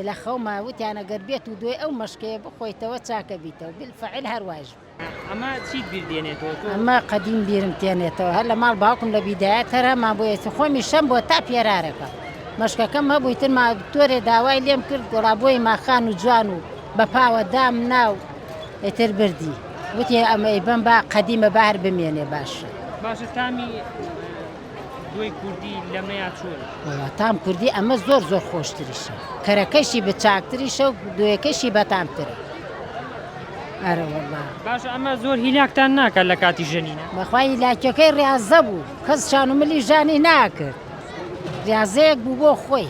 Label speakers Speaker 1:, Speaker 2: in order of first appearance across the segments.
Speaker 1: لە خەوما وتیانە گەر بێت و دوێ ئەو مەشکەیە بخۆیتەوە چاکە بیتەوە بالفعل هەرواژ.
Speaker 2: ئەمە چیت بیردێنێتەوە؟
Speaker 1: ئەمە قەدیم بیرم تێنێتەوە هەر لە ماڵ باوکم لە بیدایەت هەرما بۆیەتی خۆمی شەم بۆ تا پێرارەکە مەشکەکەم هەبوویتر ما دکتۆرێ داوای لێم کرد گۆڵابۆی ماخان و جوان و بە پاوە دام ناو ئێتر بردی وتی ئەمە ئەیبەم با قەدیمە بەهر بمێنێ باشە.
Speaker 2: باشە تامی دوای کوردی لەمەیا چۆن؟
Speaker 1: تام کوردی ئەمە زۆر زۆر خۆشتریشە کەرەکەشی بە چاکتریشە و دوێکەشی بەتامترە. ئەرە وەڵڵا
Speaker 2: باشە ئەمە زۆر هیلاکتان ناکات لە کاتی ژەنینە؟
Speaker 1: بەخوای هیلاکەکەی ڕاضە بوو کەس شانوملی ژانی ناکرد ڕاضەیەک بوو بۆ خۆی.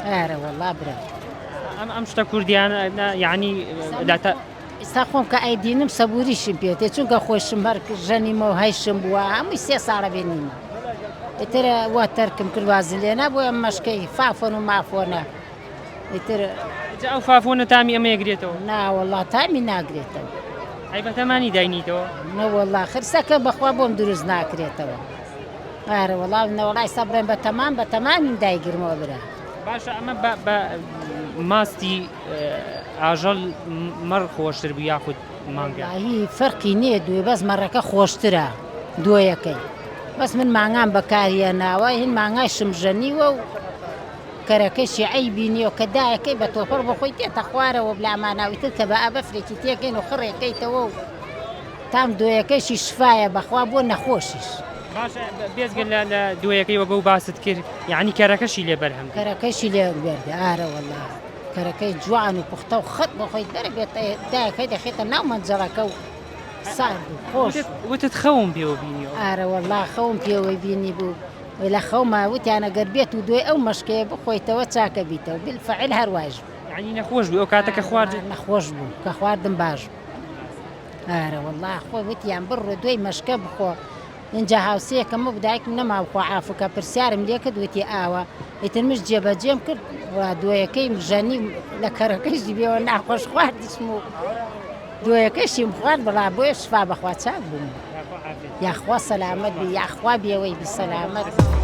Speaker 1: ئەرە وەڵڵا برا
Speaker 2: ئەم شتە کوردیانە یعنی
Speaker 1: ئێستا خۆم کە ئەیدینم سەبوریشم پێێت چونکە خۆشم هەر ژەنیمە و هەیشم بووە هەمووی 3 ساڵە بێنیمە ئیترە وا تەرکم کرد وازن لێنا بۆ ئەم مەشکەی فافۆن و مافۆنە ئیتر
Speaker 2: ئەو فافۆنە تامی ئەمە یەگرێتەوە؟
Speaker 1: ناوەڵڵا تامی ناگرێتەوە.
Speaker 2: ئەی بە تەمانی داینیتەوە؟
Speaker 1: نەوەڵڵا خرسەکە بەخوا بۆم دروست ناکرێتەوە. ئارە وەڵام نەوەڵای سەبرێن بە تەمامی دایگرمەوە برا.
Speaker 2: باشە ئەمە بە ماستی ئاژەڵ مەڕ خۆشتر بوو یاخود مانگە؟
Speaker 1: هی فەرقی نییە دوێ بەس مەڕەکە خۆشترە دۆیەکەی بەس من ماگام بەکاریە ناوە هین ماگای شمژەنیوە و کەرەکەشی عیبی نییە و کە دایەکەی بە تۆپەر بۆ خۆی تێتە خوارەوە بلاماناویتر کە بە ئابەفرێکی تێکەین و خڕێکەیتەوە و تام دۆیەکەشی شفایە بەخوا بۆ نەخۆشیش.
Speaker 2: باشە بێزگە لە دوێیەکەی وەگە و باست کرد یعنی کەرەکەشی لێ بەرهەم
Speaker 1: کەرەکەشی لێ بێردە ئارە وەڵڵا کەرەکەی جوان و پوختە و خەت بۆ خۆی دەرەبێت دایەکەی دەخێتە ناو مەنجەڵەکە و سارد و خۆش
Speaker 2: وتت خەوم پێوە بینیەوە؟
Speaker 1: ئارە وەڵڵا خەوم پێوەی بینی بوو لە خەوما وتیانە گەر بێت و دوێ ئەو مەشکەیە بخۆیتەوە چاکە بیتەوە بالفعل هەرواژ
Speaker 2: یعنی نەخۆش بوو ئەو کاتەکە خوارد
Speaker 1: نەخۆش بوو کە خواردم باش ئارە وەڵڵا خۆ وتیان بڕۆ دوێی مەشکە بخۆ اینجا هاوسەیەکەم بدایکم نەماوخوا عافوکە پرسیارم لێ کرد وتی ئاوە ئیترمش جێبەجێم کرد دوێیەکەی ژەنی لە کەرەکەشی بێەوە ناخۆش خواردیشم و دوێیەکەشیم خوارد بەڵا بۆیە شفا بەخوا چاک بووم یاخوا سەلامەت بی یاخوا بێەوەی بی سەلامەت.